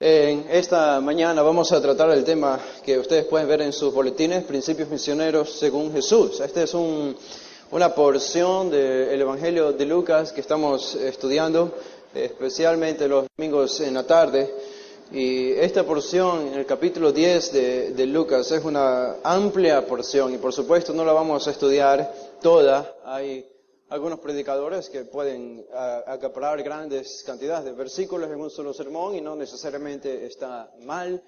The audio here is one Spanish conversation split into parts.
En esta mañana vamos a tratar el tema que ustedes pueden ver en sus boletines, Principios Misioneros según Jesús. Esta es una porción del Evangelio de Lucas que estamos estudiando, especialmente los domingos en la tarde. Y esta porción, en el capítulo 10 de Lucas, es una amplia porción y por supuesto no la vamos a estudiar toda. Hay algunos predicadores que pueden acaparar grandes cantidades de versículos en un solo sermón y no necesariamente está mal,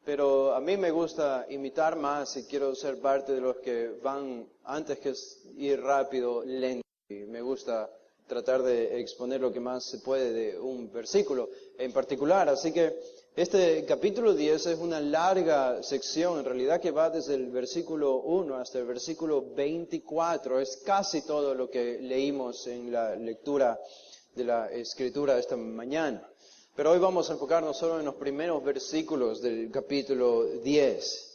pero a mí me gusta imitar más y quiero ser parte de los que van antes que ir rápido, lento. Y me gusta tratar de exponer lo que más se puede de un versículo en particular. Así que este capítulo 10 es una larga sección, en realidad que va desde el versículo 1 hasta el versículo 24. Es casi todo lo que leímos en la lectura de la Escritura esta mañana. Pero hoy vamos a enfocarnos solo en los primeros versículos del capítulo 10.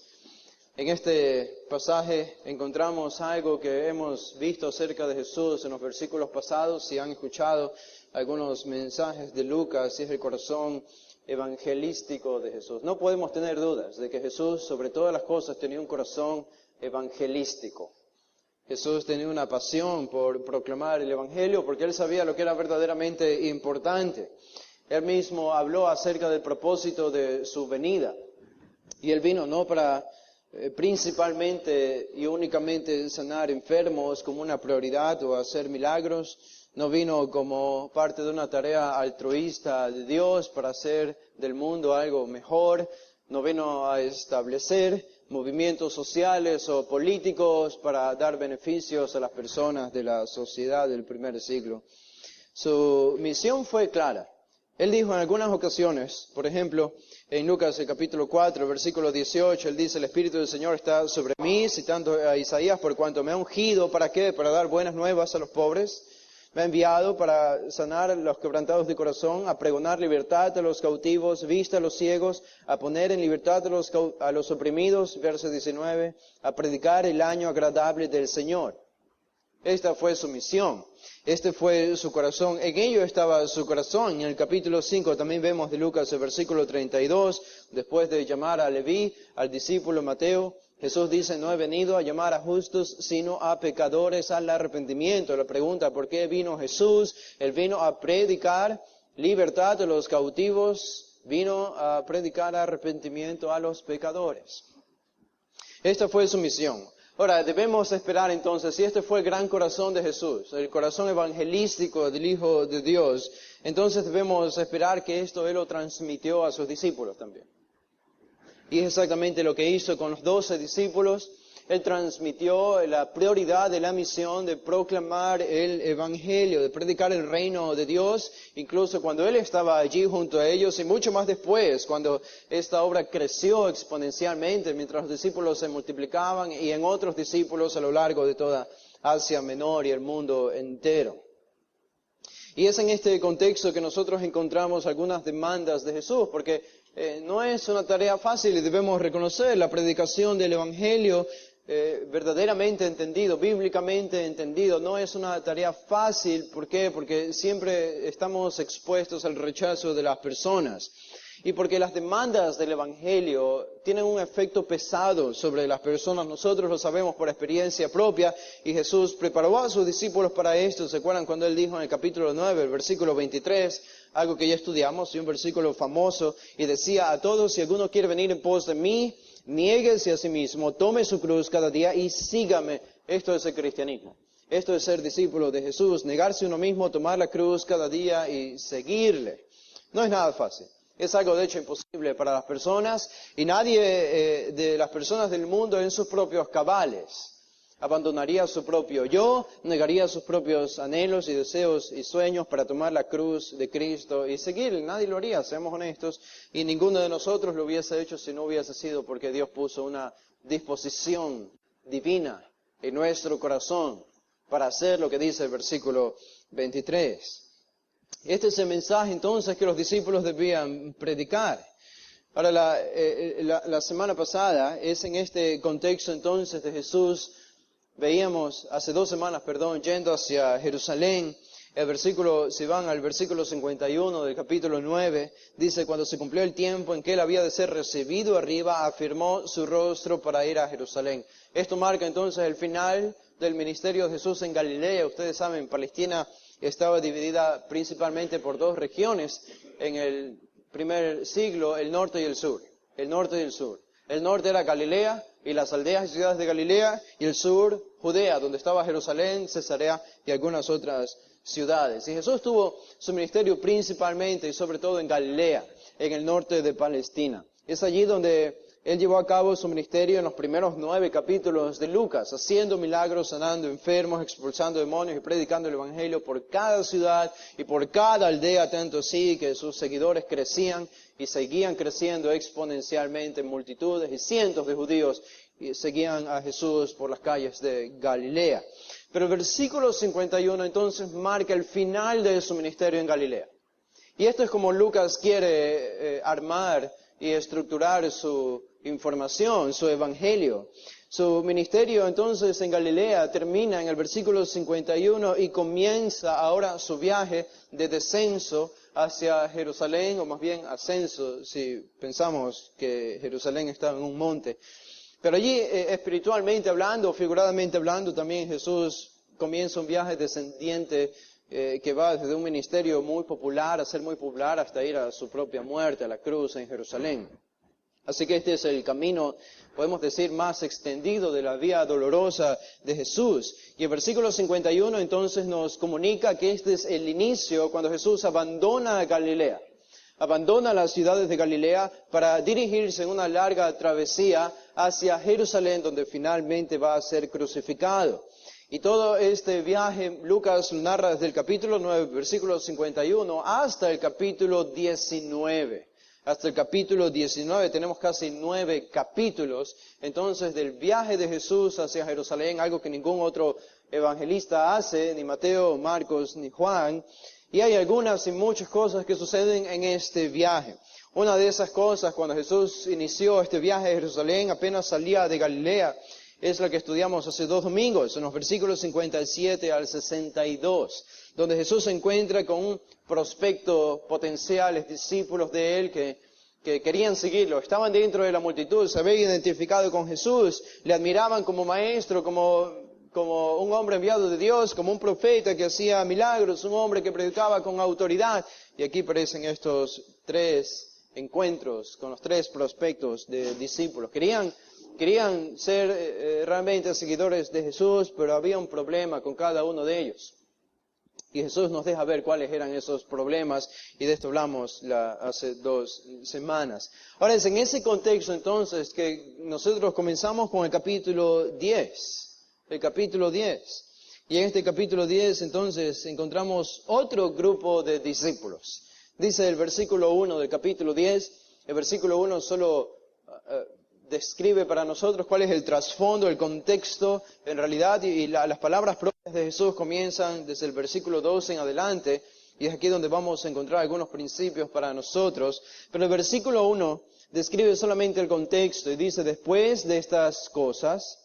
En este pasaje encontramos algo que hemos visto acerca de Jesús en los versículos pasados. Si han escuchado algunos mensajes de Lucas, y es el corazón evangelístico de Jesús. No podemos tener dudas de que Jesús, sobre todas las cosas, tenía un corazón evangelístico. Jesús tenía una pasión por proclamar el Evangelio porque Él sabía lo que era verdaderamente importante. Él mismo habló acerca del propósito de su venida. Y Él vino no para principalmente y únicamente sanar enfermos como una prioridad o hacer milagros. No vino como parte de una tarea altruista de Dios para hacer del mundo algo mejor. No vino a establecer movimientos sociales o políticos para dar beneficios a las personas de la sociedad del primer siglo. Su misión fue clara. Él dijo en algunas ocasiones, por ejemplo, en Lucas el capítulo 4, versículo 18, Él dice, el Espíritu del Señor está sobre mí, citando a Isaías, por cuanto me ha ungido, ¿para qué? Para dar buenas nuevas a los pobres. Me ha enviado para sanar a los quebrantados de corazón, a pregonar libertad a los cautivos, vista a los ciegos, a poner en libertad a los oprimidos, verso 19, a predicar el año agradable del Señor. Esta fue su misión, este fue su corazón, en ello estaba su corazón. En el capítulo 5 también vemos de Lucas el versículo 32, después de llamar a Leví, al discípulo Mateo, Jesús dice, no he venido a llamar a justos, sino a pecadores al arrepentimiento. La pregunta, ¿por qué vino Jesús? Él vino a predicar libertad a los cautivos, vino a predicar arrepentimiento a los pecadores. Esta fue su misión. Ahora, debemos esperar entonces, si este fue el gran corazón de Jesús, el corazón evangelístico del Hijo de Dios, entonces debemos esperar que esto Él lo transmitió a sus discípulos también. Y es exactamente lo que hizo con los 12 discípulos. Él transmitió la prioridad de la misión de proclamar el Evangelio, de predicar el reino de Dios, incluso cuando Él estaba allí junto a ellos y mucho más después, cuando esta obra creció exponencialmente mientras los discípulos se multiplicaban y en otros discípulos a lo largo de toda Asia Menor y el mundo entero. Y es en este contexto que nosotros encontramos algunas demandas de Jesús, porque no es una tarea fácil y debemos reconocer la predicación del Evangelio verdaderamente entendido, bíblicamente entendido. No es una tarea fácil. ¿Por qué? Porque siempre estamos expuestos al rechazo de las personas. Y porque las demandas del Evangelio tienen un efecto pesado sobre las personas. Nosotros lo sabemos por experiencia propia y Jesús preparó a sus discípulos para esto. ¿Se acuerdan cuando Él dijo en el capítulo 9, el versículo 23, algo que ya estudiamos, y un versículo famoso, y decía a todos, si alguno quiere venir en pos de mí, niéguese a sí mismo, tome su cruz cada día y sígame. Esto es el cristianismo. Esto es ser discípulo de Jesús, negarse a uno mismo, tomar la cruz cada día y seguirle. No es nada fácil. Es algo de hecho imposible para las personas y nadie de las personas del mundo en sus propios cabales abandonaría su propio yo, negaría sus propios anhelos y deseos y sueños para tomar la cruz de Cristo y seguirle. Nadie lo haría, seamos honestos, y ninguno de nosotros lo hubiese hecho si no hubiese sido porque Dios puso una disposición divina en nuestro corazón para hacer lo que dice el versículo 23. Este es el mensaje entonces que los discípulos debían predicar. Ahora, la semana pasada es en este contexto entonces de Jesús, veíamos hace 2 semanas, yendo hacia Jerusalén, Si van al versículo 51 del capítulo 9, dice, cuando se cumplió el tiempo en que él había de ser recibido arriba, afirmó su rostro para ir a Jerusalén. Esto marca entonces el final del ministerio de Jesús en Galilea. Ustedes saben, Palestina estaba dividida principalmente por dos regiones en el primer siglo, el norte y el sur. El norte y el sur. El norte era Galilea y las aldeas y ciudades de Galilea, y el sur, Judea, donde estaba Jerusalén, Cesarea y algunas otras ciudades. Y Jesús tuvo su ministerio principalmente y sobre todo en Galilea, en el norte de Palestina. Es allí donde Él llevó a cabo su ministerio en los primeros 9 capítulos de Lucas, haciendo milagros, sanando enfermos, expulsando demonios y predicando el Evangelio por cada ciudad y por cada aldea, tanto así que sus seguidores crecían y seguían creciendo exponencialmente en multitudes, y cientos de judíos seguían a Jesús por las calles de Galilea. Pero el versículo 51 entonces marca el final de su ministerio en Galilea. Y esto es como Lucas quiere armar y estructurar su información, su evangelio. Su ministerio entonces en Galilea termina en el versículo 51 y comienza ahora su viaje de descenso hacia Jerusalén, o más bien ascenso, si pensamos que Jerusalén está en un monte. Pero allí, espiritualmente hablando, figuradamente hablando, también Jesús comienza un viaje descendiente que va desde un ministerio muy popular a ser muy popular hasta ir a su propia muerte, a la cruz en Jerusalén. Así que este es el camino, podemos decir, más extendido de la vía dolorosa de Jesús. Y el versículo 51 entonces nos comunica que este es el inicio cuando Jesús abandona Galilea. Abandona las ciudades de Galilea para dirigirse en una larga travesía hacia Jerusalén, donde finalmente va a ser crucificado. Y todo este viaje, Lucas narra desde el capítulo 9, versículo 51, hasta el capítulo 19. Hasta el capítulo 19 tenemos casi 9 capítulos, entonces, del viaje de Jesús hacia Jerusalén, algo que ningún otro evangelista hace, ni Mateo, Marcos, ni Juan. Y hay algunas y muchas cosas que suceden en este viaje. Una de esas cosas, cuando Jesús inició este viaje a Jerusalén, apenas salía de Galilea, es la que estudiamos hace 2 domingos, en los versículos 57 al 62, donde Jesús se encuentra con un prospecto potenciales discípulos de Él que querían seguirlo. Estaban dentro de la multitud, se habían identificado con Jesús, le admiraban como maestro, como un hombre enviado de Dios, como un profeta que hacía milagros, un hombre que predicaba con autoridad. Y aquí aparecen estos 3 encuentros con los 3 prospectos de discípulos. Querían ser realmente seguidores de Jesús, pero había un problema con cada uno de ellos. Y Jesús nos deja ver cuáles eran esos problemas, y de esto hablamos hace 2 semanas. Ahora es en ese contexto entonces que nosotros comenzamos con el capítulo 10. El capítulo 10. Y en este capítulo 10 entonces encontramos otro grupo de discípulos. Dice el versículo 1 del capítulo 10, el versículo 1 solo describe para nosotros cuál es el trasfondo, el contexto, en realidad, y las palabras propias de Jesús comienzan desde el versículo 12 en adelante, y es aquí donde vamos a encontrar algunos principios para nosotros. Pero el versículo 1 describe solamente el contexto y dice, después de estas cosas,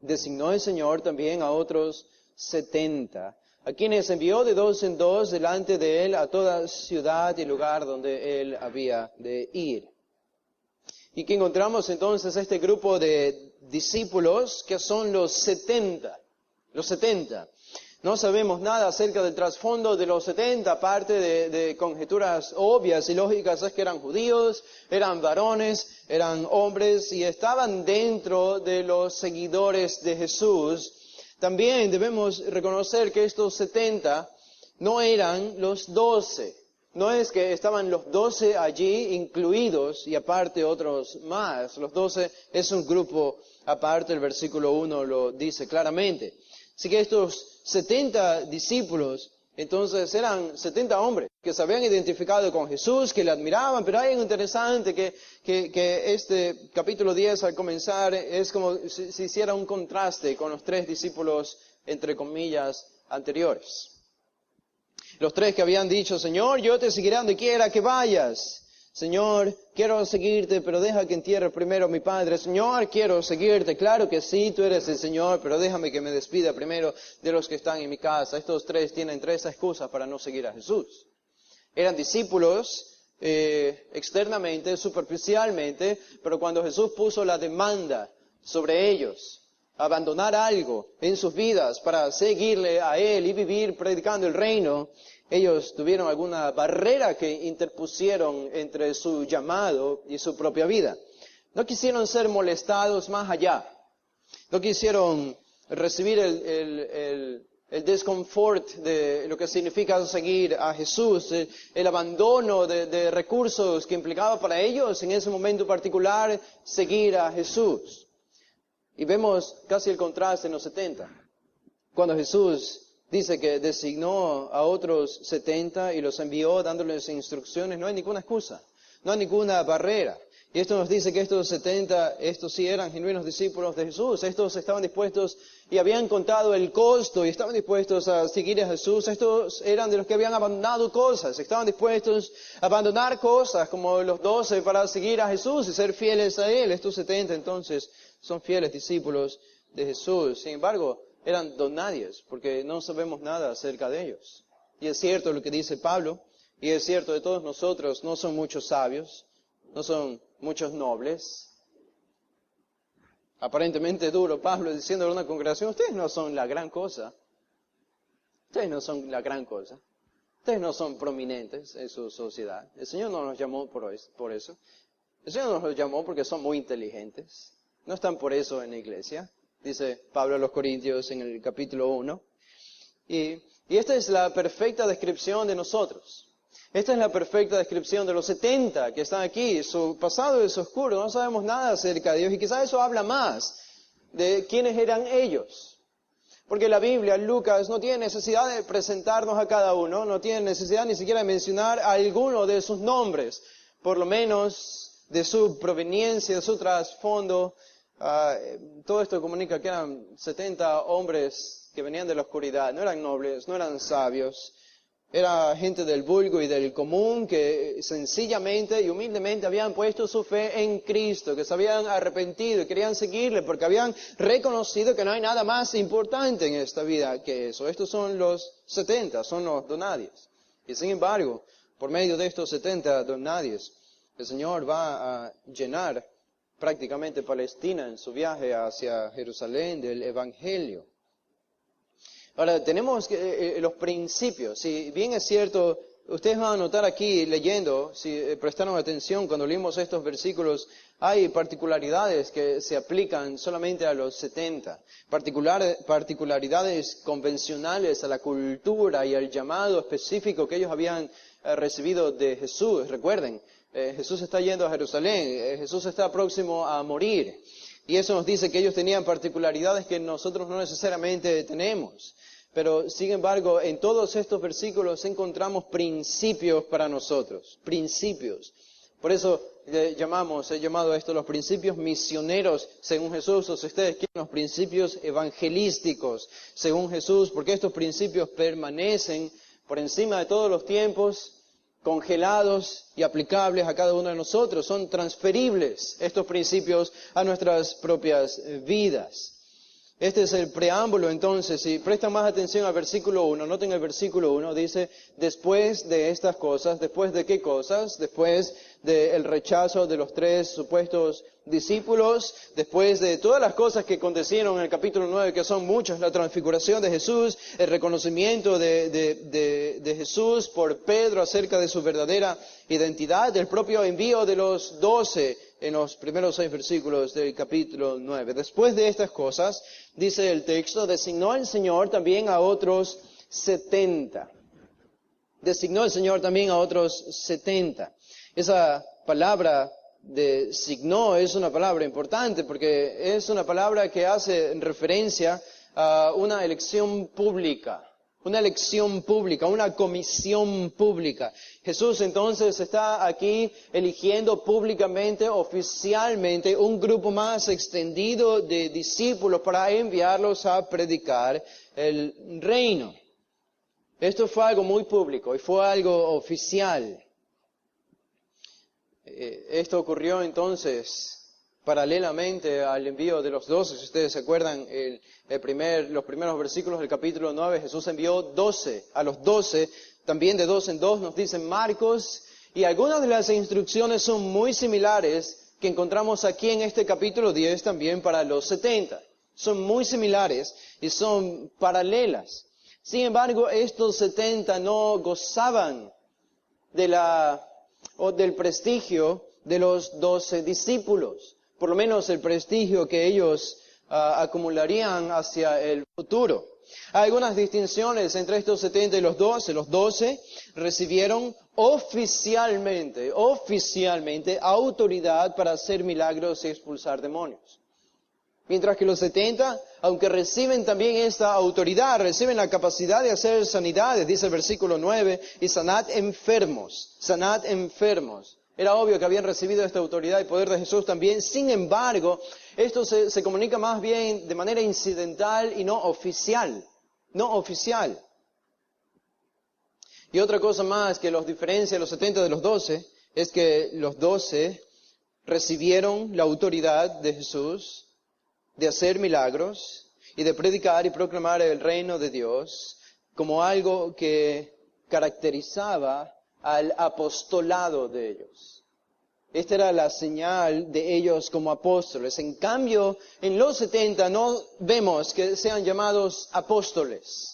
designó el Señor también a otros 70, a quienes envió de 2 en 2 delante de Él a toda ciudad y lugar donde Él había de ir. Y que encontramos entonces este grupo de discípulos que son los 70. Los 70. No sabemos nada acerca del trasfondo de los 70, aparte de conjeturas obvias y lógicas. Es que eran judíos, eran varones, eran hombres y estaban dentro de los seguidores de Jesús. También debemos reconocer que estos 70 no eran los 12. No es que estaban los 12 allí incluidos y aparte otros más. Los 12 es un grupo aparte, el versículo 1 lo dice claramente. Así que estos 70 discípulos, entonces eran 70 hombres que se habían identificado con Jesús, que le admiraban, pero hay algo interesante que este capítulo 10 al comenzar es como si hiciera un contraste con los 3 discípulos, entre comillas, anteriores. Los 3 que habían dicho, Señor, yo te seguiré donde quiera que vayas. Señor, quiero seguirte, pero deja que entierre primero a mi padre. Señor, quiero seguirte. Claro que sí, tú eres el Señor, pero déjame que me despida primero de los que están en mi casa. Estos tres tienen tres excusas para no seguir a Jesús. Eran discípulos externamente, superficialmente, pero cuando Jesús puso la demanda sobre ellos, abandonar algo en sus vidas para seguirle a Él y vivir predicando el reino, ellos tuvieron alguna barrera que interpusieron entre su llamado y su propia vida. No quisieron ser molestados más allá. No quisieron recibir el desconfort de lo que significa seguir a Jesús, el abandono de recursos que implicaba para ellos en ese momento particular seguir a Jesús. Y vemos casi el contraste en los 70. Cuando Jesús dice que designó a otros 70 y los envió dándoles instrucciones, no hay ninguna excusa, no hay ninguna barrera. Y esto nos dice que estos 70, estos sí eran genuinos discípulos de Jesús. Estos estaban dispuestos y habían contado el costo y estaban dispuestos a seguir a Jesús. Estos eran de los que habían abandonado cosas. Estaban dispuestos a abandonar cosas como los 12 para seguir a Jesús y ser fieles a Él. Estos 70 entonces son fieles discípulos de Jesús. Sin embargo, eran donadies porque no sabemos nada acerca de ellos. Y es cierto lo que dice Pablo y es cierto de todos nosotros, no son muchos sabios. No son muchos nobles. Aparentemente duro, Pablo diciendo a una congregación, ustedes no son la gran cosa. Ustedes no son la gran cosa. Ustedes no son prominentes en su sociedad. El Señor no nos llamó por eso. El Señor nos llamó porque son muy inteligentes. No están por eso en la iglesia, dice Pablo a los Corintios en el capítulo 1. Y esta es la perfecta descripción de nosotros. Esta es la perfecta descripción de los 70 que están aquí. Su pasado es oscuro, no sabemos nada acerca de Dios y quizás eso habla más de quiénes eran ellos. Porque la Biblia, Lucas, no tiene necesidad de presentarnos a cada uno, no tiene necesidad ni siquiera de mencionar a alguno de sus nombres, por lo menos de su proveniencia, de su trasfondo. Todo esto comunica que eran 70 hombres que venían de la oscuridad, no eran nobles, no eran sabios. Era gente del vulgo y del común que sencillamente y humildemente habían puesto su fe en Cristo, que se habían arrepentido y querían seguirle porque habían reconocido que no hay nada más importante en esta vida que eso. Estos son los 70, son los donadies. Y sin embargo, por medio de estos 70 donadies, el Señor va a llenar prácticamente Palestina en su viaje hacia Jerusalén del Evangelio. Ahora, tenemos los principios. Si bien es cierto, ustedes van a notar aquí leyendo, si prestaron atención cuando leímos estos versículos, hay particularidades que se aplican solamente a los 70. Particularidades convencionales a la cultura y al llamado específico que ellos habían recibido de Jesús. Recuerden, Jesús está yendo a Jerusalén, Jesús está próximo a morir. Y eso nos dice que ellos tenían particularidades que nosotros no necesariamente tenemos. Pero, sin embargo, en todos estos versículos encontramos principios para nosotros. Principios. Por eso he llamado a esto los principios misioneros según Jesús, o si ustedes quieren, los principios evangelísticos según Jesús, porque estos principios permanecen por encima de todos los tiempos, congelados y aplicables a cada uno de nosotros. Son transferibles estos principios a nuestras propias vidas. Este es el preámbulo, entonces, si prestan más atención al versículo 1, noten el versículo 1, dice, después de estas cosas, ¿después de qué cosas? Después del rechazo de los tres supuestos discípulos, después de todas las cosas que acontecieron en el capítulo 9, que son muchas, la transfiguración de Jesús, el reconocimiento de Jesús por Pedro acerca de su verdadera identidad, el propio envío de los 12 en los primeros 6 versículos del capítulo 9. Después de estas cosas, dice el texto, designó el Señor también a otros 70. Designó el Señor también a otros 70. Esa palabra designó es una palabra importante porque es una palabra que hace referencia a una elección pública. Una elección pública, una comisión pública. Jesús entonces está aquí eligiendo públicamente, oficialmente, un grupo más extendido de discípulos para enviarlos a predicar el reino. Esto fue algo muy público y fue algo oficial. Esto ocurrió entonces paralelamente al envío de los 12. Si ustedes se acuerdan, los primeros versículos del capítulo 9, Jesús envió 12. A los 12, también de 2 en 2, nos dicen Marcos, y algunas de las instrucciones son muy similares que encontramos aquí en este capítulo 10 también para los 70. Son muy similares y son paralelas. Sin embargo, estos 70 no gozaban del prestigio de los 12 discípulos, por lo menos el prestigio que ellos acumularían hacia el futuro. Hay algunas distinciones entre estos 70 y los 12. Los 12 recibieron oficialmente autoridad para hacer milagros y expulsar demonios. Mientras que los 70, aunque reciben también esta autoridad, reciben la capacidad de hacer sanidades, dice el versículo 9, y sanad enfermos. Era obvio que habían recibido esta autoridad y poder de Jesús también. Sin embargo, esto se comunica más bien de manera incidental y no oficial. Y otra cosa más que los diferencia los 70 de los 12, es que los 12 recibieron la autoridad de Jesús de hacer milagros y de predicar y proclamar el reino de Dios como algo que caracterizaba al apostolado de ellos. Esta era la señal de ellos como apóstoles. En cambio, en los 70 no vemos que sean llamados apóstoles.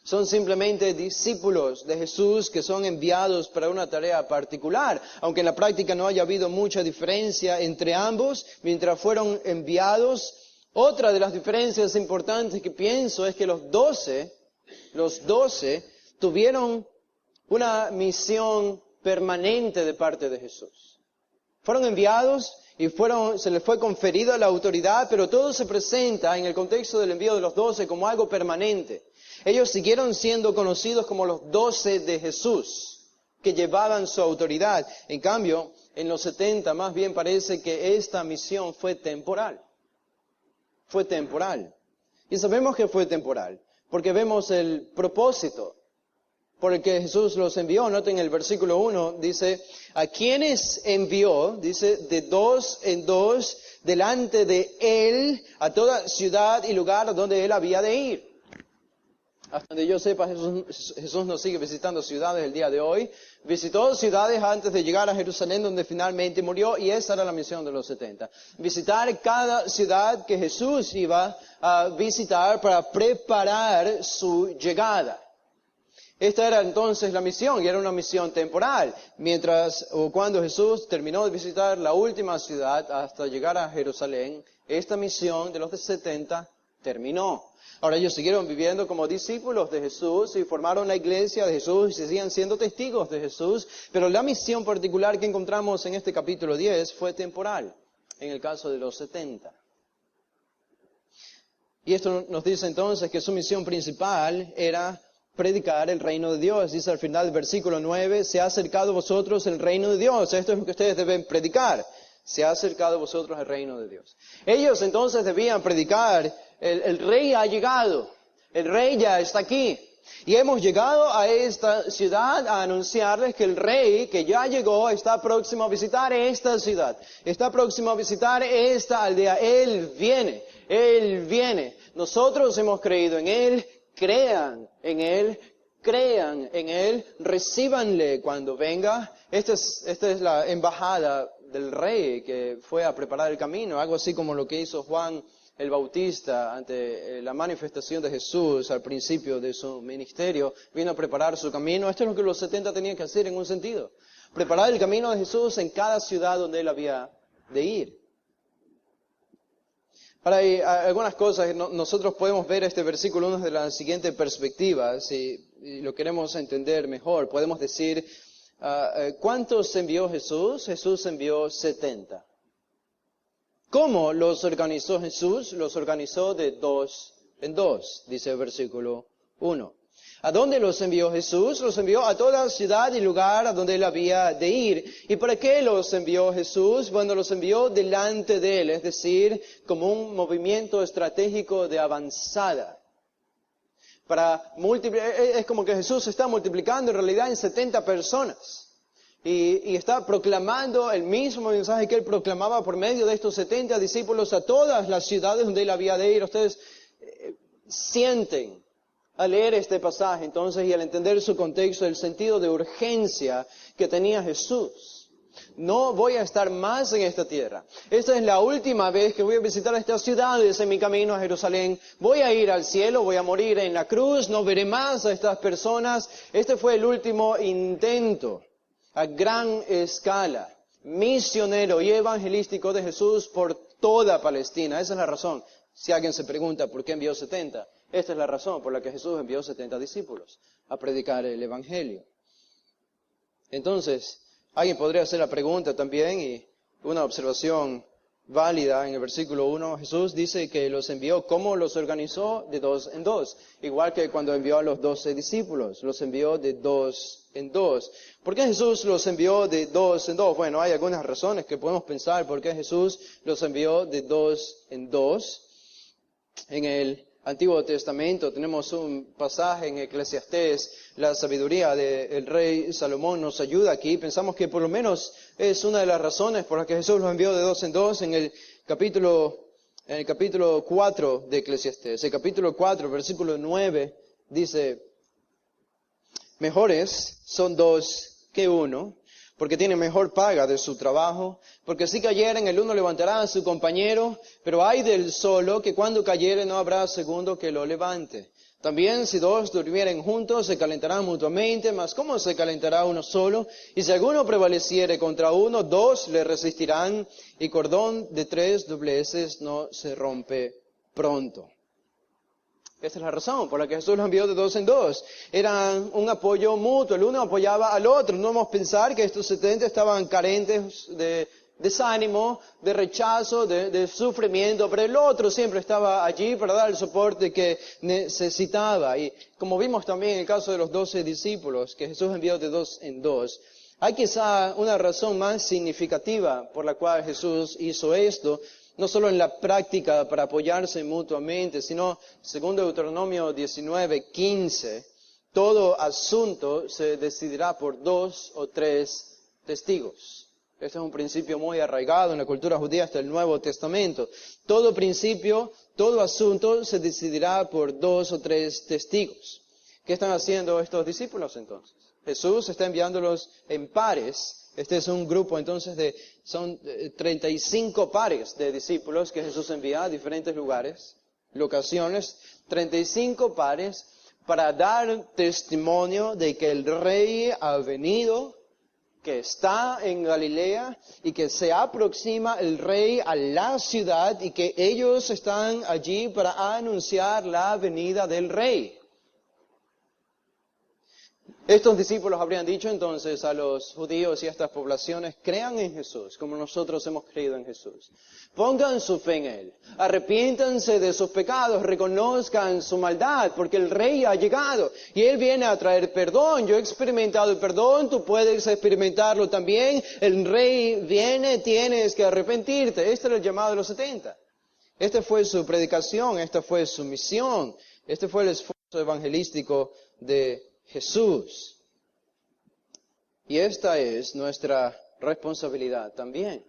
Son simplemente discípulos de Jesús que son enviados para una tarea particular. Aunque en la práctica no haya habido mucha diferencia entre ambos, mientras fueron enviados. Otra de las diferencias importantes que pienso es que los 12 tuvieron una misión permanente de parte de Jesús. Fueron enviados y se les fue conferida la autoridad, pero todo se presenta en el contexto del envío de los 12 como algo permanente. Ellos siguieron siendo conocidos como los 12 de Jesús, que llevaban su autoridad. En cambio, en los 70 más bien parece que esta misión fue temporal. Fue temporal. Y sabemos que fue temporal, porque vemos el propósito por el que Jesús los envió. Noten el versículo 1, dice, a quienes envió, dice, de 2 en 2, delante de Él, a toda ciudad y lugar donde Él había de ir. Hasta donde yo sepa, Jesús nos sigue visitando ciudades el día de hoy. Visitó ciudades antes de llegar a Jerusalén, donde finalmente murió, y esa era la misión de los 70. Visitar cada ciudad que Jesús iba a visitar para preparar su llegada. Esta era entonces la misión, y era una misión temporal. Cuando Jesús terminó de visitar la última ciudad hasta llegar a Jerusalén, esta misión de los 70 terminó. Ahora ellos siguieron viviendo como discípulos de Jesús y formaron la iglesia de Jesús y seguían siendo testigos de Jesús, pero la misión particular que encontramos en este capítulo 10 fue temporal, en el caso de los 70. Y esto nos dice entonces que su misión principal era predicar el reino de Dios. Dice al final del versículo 9, se ha acercado a vosotros el reino de Dios. Esto es lo que ustedes deben predicar. Se ha acercado a vosotros el reino de Dios. Ellos entonces debían predicar, el rey ha llegado, el rey ya está aquí. Y hemos llegado a esta ciudad a anunciarles que el rey que ya llegó está próximo a visitar esta ciudad. Está próximo a visitar esta aldea. Él viene. Nosotros hemos creído en Él, crean en Él, recíbanle cuando venga. Esta es la embajada del rey que fue a preparar el camino, algo así como lo que hizo Juan el Bautista ante la manifestación de Jesús al principio de su ministerio. Vino a preparar su camino. Esto es lo que los 70 tenían que hacer en un sentido. Preparar el camino de Jesús en cada ciudad donde Él había de ir. Ahora hay algunas cosas que nosotros podemos ver este versículo 1 desde la siguiente perspectiva, si lo queremos entender mejor. Podemos decir, ¿cuántos envió Jesús? Jesús envió 70. ¿Cómo los organizó Jesús? Los organizó de 2 en 2, dice el versículo 1. ¿A dónde los envió Jesús? Los envió a toda ciudad y lugar a donde Él había de ir. ¿Y para qué los envió Jesús? Bueno, los envió delante de Él, es decir, como un movimiento estratégico de avanzada. Es como que Jesús se está multiplicando en realidad en 70 personas. y está proclamando el mismo mensaje que él proclamaba por medio de estos 70 discípulos a todas las ciudades donde él había de ir. Ustedes sienten al leer este pasaje entonces y al entender su contexto, el sentido de urgencia que tenía Jesús. No voy a estar más en esta tierra. Esta es la última vez que voy a visitar estas ciudades en mi camino a Jerusalén. Voy a ir al cielo, voy a morir en la cruz, no veré más a estas personas. Este fue el último intento a gran escala, misionero y evangelístico de Jesús por toda Palestina. Esa es la razón. Si alguien se pregunta por qué envió 70, esta es la razón por la que Jesús envió 70 discípulos a predicar el Evangelio. Entonces, alguien podría hacer la pregunta también, y una observación válida en el versículo 1, Jesús dice que los envió. ¿Cómo los organizó? De 2 en 2. Igual que cuando envió a los 12 discípulos, los envió de 2 en 2. ¿Por qué Jesús los envió de 2 en 2? Bueno, hay algunas razones que podemos pensar por qué Jesús los envió de 2 en 2. En el Antiguo Testamento tenemos un pasaje en Eclesiastés, la sabiduría del rey Salomón nos ayuda aquí. Pensamos que por lo menos es una de las razones por las que Jesús los envió de 2 en 2 en el capítulo 4 de Eclesiastés. El capítulo 4, versículo 9, dice: mejores son 2 que 1, porque tienen mejor paga de su trabajo, porque si cayeren el uno levantará a su compañero, pero hay del solo que cuando cayere no habrá segundo que lo levante. También si 2 durmieren juntos se calentarán mutuamente, mas ¿cómo se calentará uno solo? Y si alguno prevaleciere contra uno, 2 le resistirán, y cordón de 3 dobleces no se rompe pronto. Esta es la razón por la que Jesús los envió de 2 en 2. Era un apoyo mutuo, el uno apoyaba al otro. No vamos a pensar que estos 70 estaban carentes de desánimo, de rechazo, de sufrimiento, pero el otro siempre estaba allí para dar el soporte que necesitaba. Y como vimos también en el caso de los 12 discípulos, que Jesús envió de 2 en 2, hay quizá una razón más significativa por la cual Jesús hizo esto, no solo en la práctica para apoyarse mutuamente, sino, según Deuteronomio 19:15, todo asunto se decidirá por 2 o 3 testigos. Este es un principio muy arraigado en la cultura judía hasta el Nuevo Testamento. Todo principio, todo asunto se decidirá por 2 o 3 testigos. ¿Qué están haciendo estos discípulos entonces? Jesús está enviándolos en pares. Este es un grupo entonces son 35 pares de discípulos que Jesús envía a diferentes lugares, locaciones, 35 pares para dar testimonio de que el Rey ha venido, que está en Galilea y que se aproxima el Rey a la ciudad y que ellos están allí para anunciar la venida del Rey. Estos discípulos habrían dicho entonces a los judíos y a estas poblaciones: crean en Jesús como nosotros hemos creído en Jesús. Pongan su fe en Él. Arrepiéntanse de sus pecados, reconozcan su maldad, porque el Rey ha llegado y Él viene a traer perdón. Yo he experimentado el perdón, tú puedes experimentarlo también. El Rey viene, tienes que arrepentirte. Este era el llamado de los 70. Este fue su predicación, esta fue su misión, este fue el esfuerzo evangelístico de Jesús. Y esta es nuestra responsabilidad también.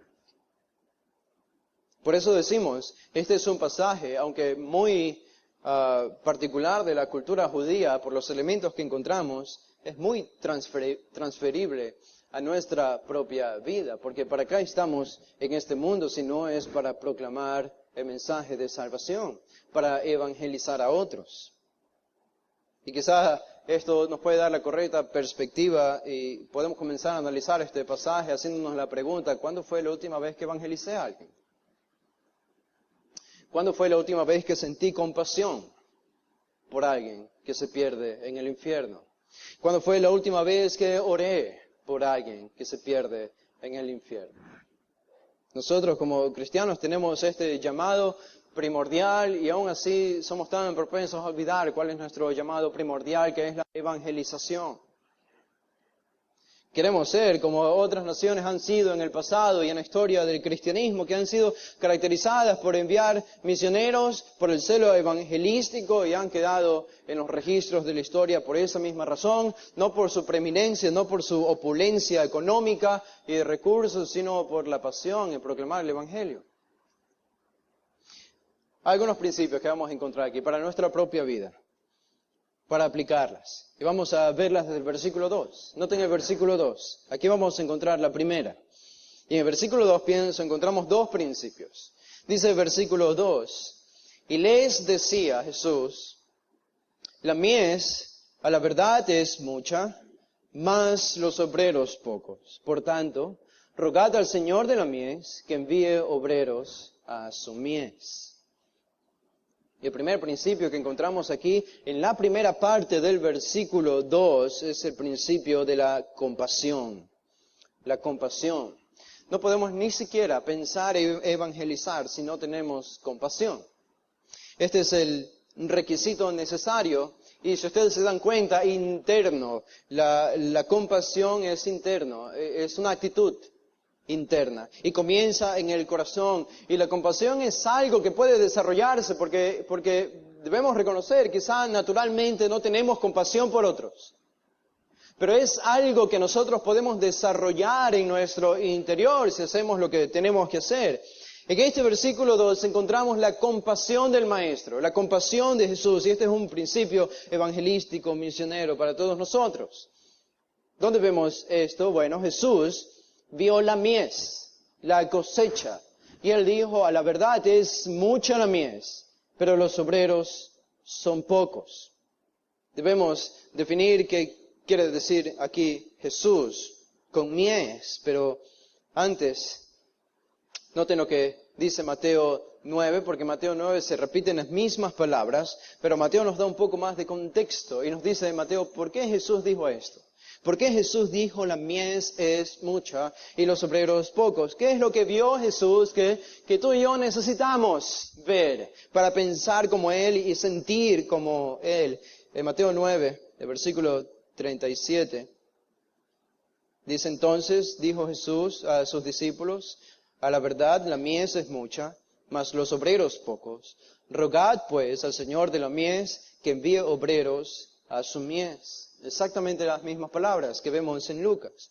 Por eso decimos, este es un pasaje, aunque muy particular de la cultura judía, por los elementos que encontramos, es muy transferible a nuestra propia vida, porque ¿para qué estamos en este mundo si no es para proclamar el mensaje de salvación, para evangelizar a otros? Y quizá esto nos puede dar la correcta perspectiva y podemos comenzar a analizar este pasaje haciéndonos la pregunta: ¿cuándo fue la última vez que evangelicé a alguien? ¿Cuándo fue la última vez que sentí compasión por alguien que se pierde en el infierno? ¿Cuándo fue la última vez que oré por alguien que se pierde en el infierno? Nosotros como cristianos tenemos este llamado primordial y aún así somos tan propensos a olvidar cuál es nuestro llamado primordial, que es la evangelización. Queremos ser como otras naciones han sido en el pasado y en la historia del cristianismo, que han sido caracterizadas por enviar misioneros, por el celo evangelístico y han quedado en los registros de la historia por esa misma razón, no por su preeminencia, no por su opulencia económica y de recursos, sino por la pasión en proclamar el Evangelio. Hay algunos principios que vamos a encontrar aquí para nuestra propia vida, para aplicarlas. Y vamos a verlas desde el versículo 2. Noten el versículo 2. Aquí vamos a encontrar la primera. Y en el versículo 2, encontramos dos principios. Dice el versículo 2, y les decía Jesús, la mies a la verdad es mucha, mas los obreros pocos. Por tanto, rogad al Señor de la mies que envíe obreros a su mies. Y el primer principio que encontramos aquí, en la primera parte del versículo 2, es el principio de la compasión. La compasión. No podemos ni siquiera pensar e evangelizar si no tenemos compasión. Este es el requisito necesario. Y si ustedes se dan cuenta, interno. La compasión es interno, es una actitud interna y comienza en el corazón, y la compasión es algo que puede desarrollarse porque debemos reconocer, quizá naturalmente no tenemos compasión por otros, pero es algo que nosotros podemos desarrollar en nuestro interior si hacemos lo que tenemos que hacer. En este versículo 2 encontramos la compasión del Maestro, la compasión de Jesús, y este es un principio evangelístico, misionero para todos nosotros. ¿Dónde vemos esto? Bueno, Jesús vio la mies, la cosecha, y Él dijo, a la verdad es mucha la mies, pero los obreros son pocos. Debemos definir qué quiere decir aquí Jesús con mies, pero antes, noten lo que dice Mateo 9, porque Mateo 9 se repiten las mismas palabras, pero Mateo nos da un poco más de contexto y nos dice de Mateo, ¿por qué Jesús dijo esto? ¿Por qué Jesús dijo la mies es mucha y los obreros pocos? ¿Qué es lo que vio Jesús que tú y yo necesitamos ver para pensar como Él y sentir como Él? En Mateo 9, el versículo 37, dice entonces, dijo Jesús a sus discípulos, a la verdad la mies es mucha, mas los obreros pocos. Rogad pues al Señor de la mies que envíe obreros a su mies. Exactamente las mismas palabras que vemos en Lucas.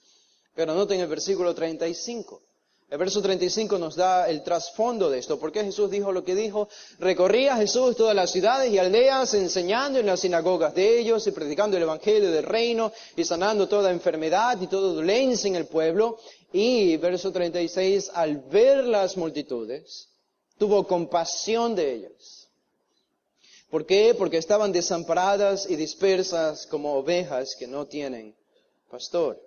Pero noten el versículo 35. El verso 35 nos da el trasfondo de esto. ¿Por qué Jesús dijo lo que dijo? Recorría Jesús todas las ciudades y aldeas, enseñando en las sinagogas de ellos y predicando el evangelio del reino y sanando toda enfermedad y toda dolencia en el pueblo. Y, verso 36, al ver las multitudes, tuvo compasión de ellas. ¿Por qué? Porque estaban desamparadas y dispersas como ovejas que no tienen pastor.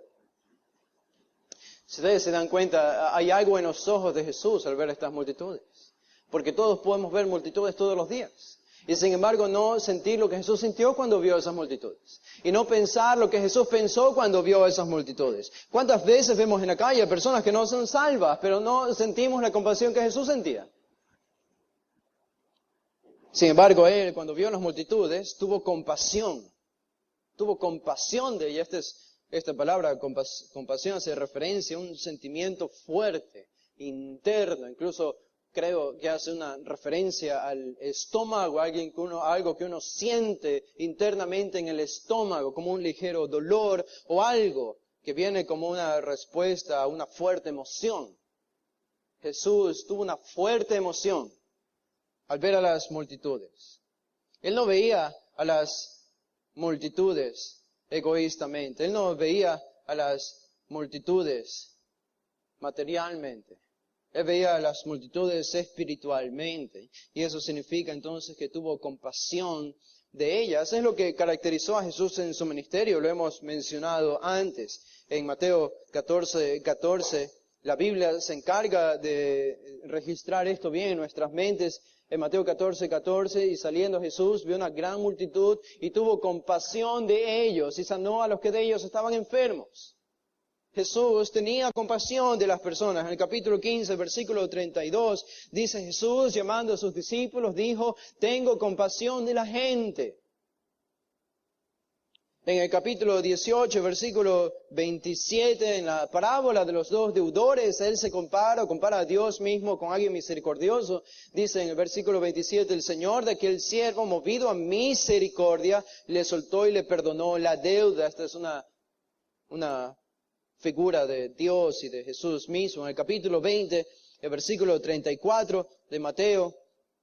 Si ustedes se dan cuenta, hay algo en los ojos de Jesús al ver estas multitudes. Porque todos podemos ver multitudes todos los días. Y sin embargo no sentir lo que Jesús sintió cuando vio esas multitudes. Y no pensar lo que Jesús pensó cuando vio esas multitudes. ¿Cuántas veces vemos en la calle personas que no son salvas, pero no sentimos la compasión que Jesús sentía? Sin embargo, Él, cuando vio las multitudes, tuvo compasión. Tuvo compasión de ellas. Esta palabra, compasión, hace referencia a un sentimiento fuerte, interno. Incluso creo que hace una referencia al estómago, algo que uno siente internamente en el estómago, como un ligero dolor o algo que viene como una respuesta a una fuerte emoción. Jesús tuvo una fuerte emoción al ver a las multitudes. Él no veía a las multitudes egoístamente. Él no veía a las multitudes materialmente. Él veía a las multitudes espiritualmente. Y eso significa entonces que tuvo compasión de ellas. Es lo que caracterizó a Jesús en su ministerio. Lo hemos mencionado antes. En Mateo 14, la Biblia se encarga de registrar esto bien en nuestras mentes. En Mateo 14, y saliendo Jesús vio una gran multitud y tuvo compasión de ellos y sanó a los que de ellos estaban enfermos. Jesús tenía compasión de las personas. En el capítulo 15, versículo 32, dice Jesús, llamando a sus discípulos, dijo, tengo compasión de la gente. En el capítulo 18, versículo 27, en la parábola de los dos deudores, él se compara a Dios mismo con alguien misericordioso. Dice en el versículo 27, el Señor de aquel siervo, movido a misericordia, le soltó y le perdonó la deuda. Esta es una figura de Dios y de Jesús mismo. En el capítulo 20, el versículo 34 de Mateo,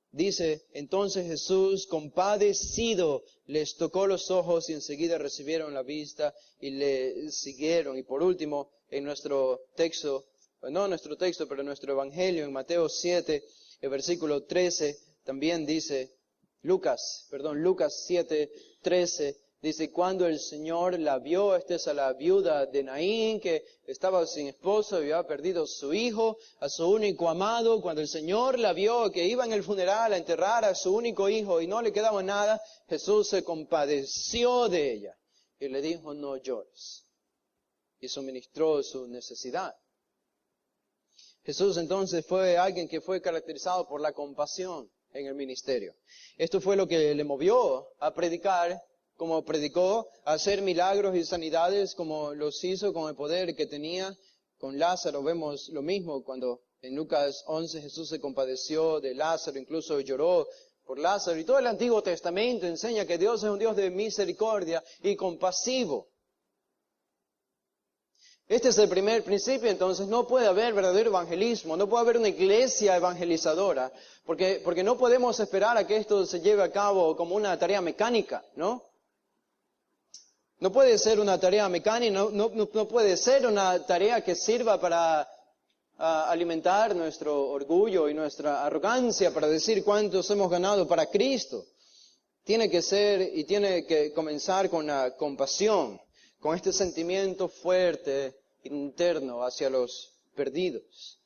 dice, entonces Jesús, compadecido, les tocó los ojos y enseguida recibieron la vista y le siguieron. Y por último, en nuestro texto, no nuestro texto, pero nuestro evangelio, en Mateo 7, el versículo 13, también dice, Lucas 7, 13, dice, cuando el Señor la vio, esta es a la viuda de Naín, que estaba sin esposo y había perdido su hijo, a su único amado. Cuando el Señor la vio, que iba en el funeral a enterrar a su único hijo y no le quedaba nada, Jesús se compadeció de ella y le dijo, no llores. Y suministró su necesidad. Jesús entonces fue alguien que fue caracterizado por la compasión en el ministerio. Esto fue lo que le movió a predicar como predicó, a hacer milagros y sanidades como los hizo con el poder que tenía. Con Lázaro vemos lo mismo cuando en Lucas 11 Jesús se compadeció de Lázaro, incluso lloró por Lázaro. Y todo el Antiguo Testamento enseña que Dios es un Dios de misericordia y compasivo. Este es el primer principio, entonces no puede haber verdadero evangelismo, no puede haber una iglesia evangelizadora, porque no podemos esperar a que esto se lleve a cabo como una tarea mecánica, ¿no? No puede ser una tarea mecánica, no puede ser una tarea que sirva para alimentar nuestro orgullo y nuestra arrogancia, para decir cuántos hemos ganado para Cristo. Tiene que ser y tiene que comenzar con la compasión, con este sentimiento fuerte, interno, hacia los perdidos.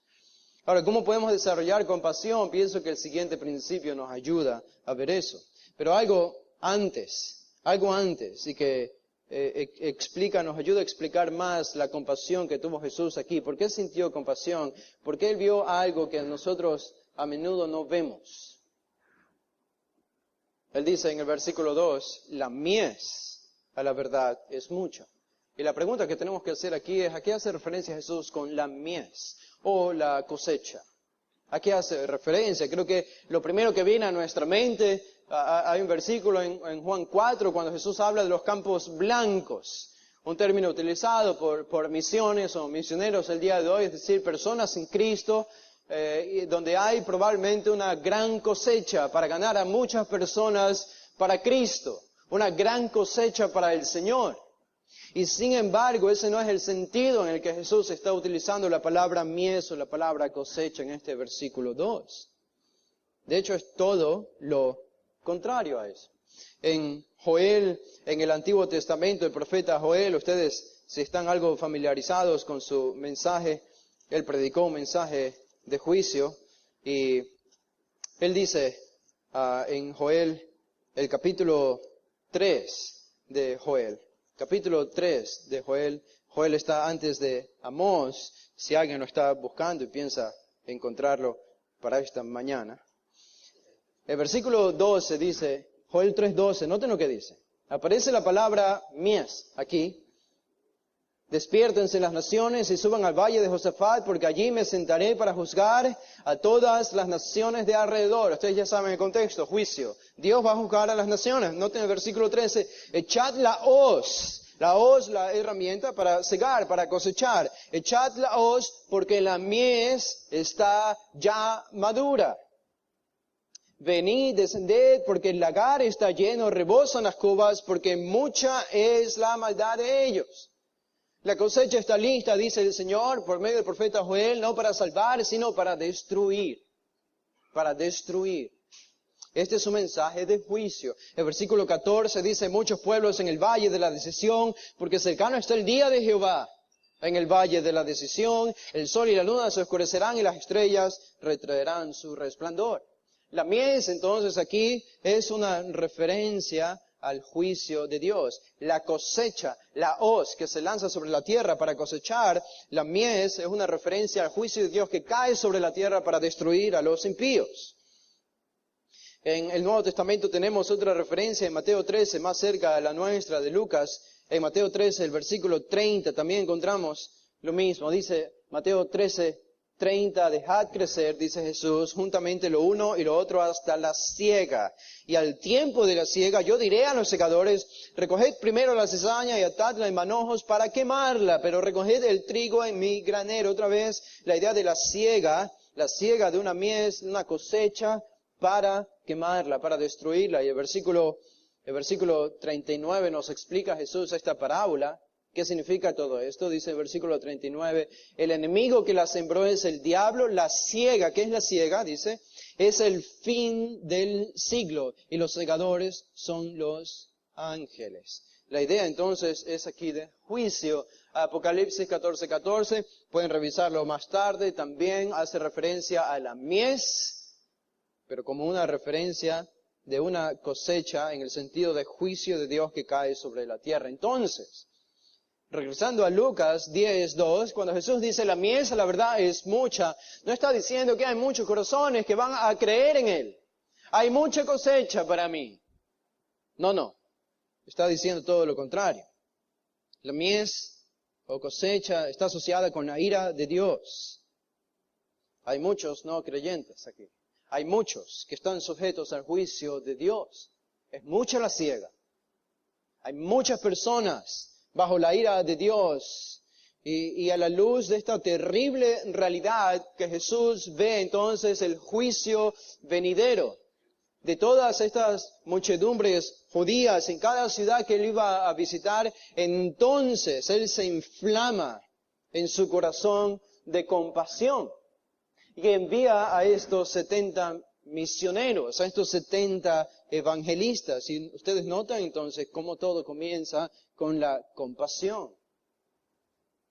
Ahora, ¿cómo podemos desarrollar compasión? Pienso que el siguiente principio nos ayuda a ver eso. Pero algo antes, y que nos ayuda a explicar más la compasión que tuvo Jesús aquí. ¿Por qué sintió compasión? Porque Él vio algo que nosotros a menudo no vemos. Él dice en el versículo 2, la mies a la verdad es mucha. Y la pregunta que tenemos que hacer aquí es, ¿a qué hace referencia Jesús con la mies o la cosecha? ¿A qué hace referencia? Creo que lo primero que viene a nuestra mente, hay un versículo en Juan 4 cuando Jesús habla de los campos blancos, un término utilizado por misiones o misioneros el día de hoy, es decir, personas en Cristo, donde hay probablemente una gran cosecha para ganar a muchas personas para Cristo, una gran cosecha para el Señor. Y sin embargo, ese no es el sentido en el que Jesús está utilizando la palabra mies o la palabra cosecha en este versículo 2. De hecho, es todo lo contrario a eso. En Joel, en el Antiguo Testamento, el profeta Joel, ustedes si están algo familiarizados con su mensaje, él predicó un mensaje de juicio y él dice en Joel, el capítulo 3 de Joel, capítulo 3 de Joel. Joel está antes de Amós, si alguien lo está buscando y piensa encontrarlo para esta mañana. El versículo 12 dice, Joel 3:12, noten lo que dice. Aparece la palabra mies aquí. Despiértense las naciones y suban al valle de Josafat, porque allí me sentaré para juzgar a todas las naciones de alrededor. Ustedes ya saben el contexto, juicio. Dios va a juzgar a las naciones. Noten el versículo 13, echad la hoz, la herramienta para segar, para cosechar. Echad la hoz, porque la mies está ya madura. Venid, descended, porque el lagar está lleno, rebosan las cubas, porque mucha es la maldad de ellos. La cosecha está lista, dice el Señor, por medio del profeta Joel, no para salvar, sino para destruir. Para destruir. Este es un mensaje de juicio. El versículo 14 dice, muchos pueblos en el valle de la decisión, porque cercano está el día de Jehová. En el valle de la decisión, el sol y la luna se oscurecerán y las estrellas retraerán su resplandor. La mies, entonces, aquí es una referencia al juicio de Dios. La cosecha, la hoz que se lanza sobre la tierra para cosechar, la mies es una referencia al juicio de Dios que cae sobre la tierra para destruir a los impíos. En el Nuevo Testamento tenemos otra referencia en Mateo 13, más cerca a la nuestra de Lucas. En Mateo 13, el versículo 30, también encontramos lo mismo. Dice Mateo 13, 30, dejad crecer, dice Jesús, juntamente lo uno y lo otro hasta la siega. Y al tiempo de la siega yo diré a los segadores, recoged primero la cizaña y atadla en manojos para quemarla, pero recoged el trigo en mi granero. Otra vez la idea de la siega de una mies, una cosecha, para quemarla, para destruirla. Y el versículo 39 nos explica Jesús esta parábola. ¿Qué significa todo esto? Dice el versículo 39, el enemigo que la sembró es el diablo, la siega, ¿qué es la siega? Dice, es el fin del siglo y los segadores son los ángeles. La idea entonces es aquí de juicio. Apocalipsis 14:14, pueden revisarlo más tarde, también hace referencia a la mies, pero como una referencia de una cosecha en el sentido de juicio de Dios que cae sobre la tierra. Entonces, regresando a Lucas 10:2, cuando Jesús dice la mies, la verdad es mucha, no está diciendo que hay muchos corazones que van a creer en Él. Hay mucha cosecha para mí. No. Está diciendo todo lo contrario. La mies o cosecha está asociada con la ira de Dios. Hay muchos no creyentes aquí. Hay muchos que están sujetos al juicio de Dios. Es mucha la siega. Hay muchas personas bajo la ira de Dios. Y a la luz de esta terrible realidad que Jesús ve entonces el juicio venidero de todas estas muchedumbres judías en cada ciudad que él iba a visitar, entonces él se inflama en su corazón de compasión. Y envía a estos 70 misioneros, a estos 70 evangelistas. Y ustedes notan entonces cómo todo comienza con la compasión.